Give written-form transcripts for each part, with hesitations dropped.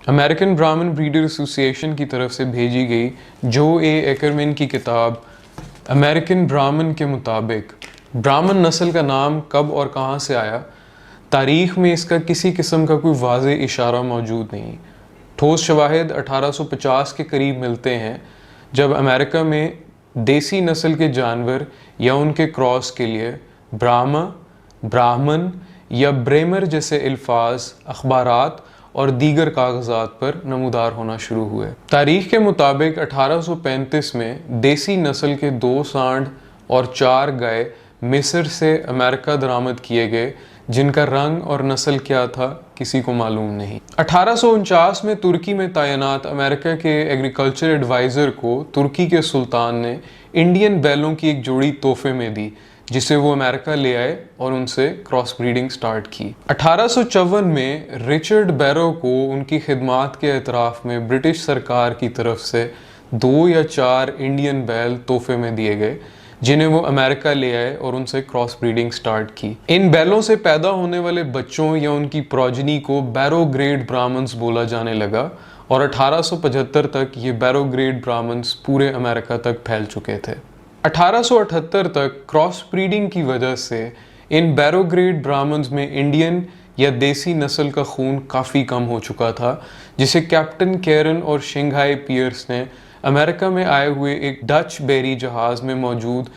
American ब्राह्मण breeder association की तरफ से भेजी गई जो ए एकरमैन की किताब अमेरिकन ब्राह्मण के मुताबिक ब्राह्मण नस्ल का नाम कब और कहाँ से आया, तारीख में इसका किसी किस्म का कोई वाज़े इशारा मौजूद नहीं। ठोस शवाहिद 1850 के करीब मिलते हैं जब अमेरिका में देसी नस्ल के जानवर या उनके क्रॉस के लिए ब्राह्मा, ब्राह्मण या ब्रेमर जैसे अल्फाज अखबारात और दीगर कागजात पर नमूदार होना शुरू हुए। तारीख के मुताबिक 1835 में देसी नस्ल के 2 सांड और 4 गाय मिस्र से अमेरिका दरामद किए गए, जिनका रंग और नस्ल क्या था किसी को मालूम नहीं। 1849 में तुर्की में तैनात अमेरिका के एग्रीकल्चर एडवाइज़र को तुर्की के सुल्तान ने इंडियन बैलों की एक जोड़ी तोहफे में दी, जिसे वो अमेरिका ले आए और उनसे क्रॉस ब्रीडिंग स्टार्ट की। 1854 में रिचर्ड बैरो को उनकी खिदमात के एतराफ़ में ब्रिटिश सरकार की तरफ से 2 या 4 इंडियन बैल तोहफे में दिए गए, जिन्हें वो अमेरिका ले आए और उनसे क्रॉस ब्रीडिंग स्टार्ट की। इन बैलों से पैदा होने वाले बच्चों या उनकी प्रोजनी को बैरो ग्रेड ब्राह्मण्स बोला जाने लगा और 1875 तक ये बैरो ग्रेड ब्राह्मण्स पूरे अमेरिका तक फैल चुके थे। 1878 तक क्रॉस ब्रीडिंग की वजह से इन बैरो ग्रेड ब्राह्मण्स में इंडियन या देसी नस्ल का खून काफ़ी कम हो चुका था, जिसे कैप्टन कैरन और शंघाई पियर्स ने अमेरिका में आए हुए एक डच बेरी जहाज़ में मौजूद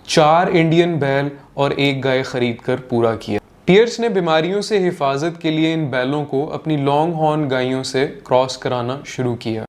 4 इंडियन बैल और 1 गाय खरीद कर पूरा किया। पियर्स ने बीमारियों से हिफाजत के लिए इन बैलों को अपनी लॉन्ग हॉर्न गायों से क्रॉस कराना शुरू किया।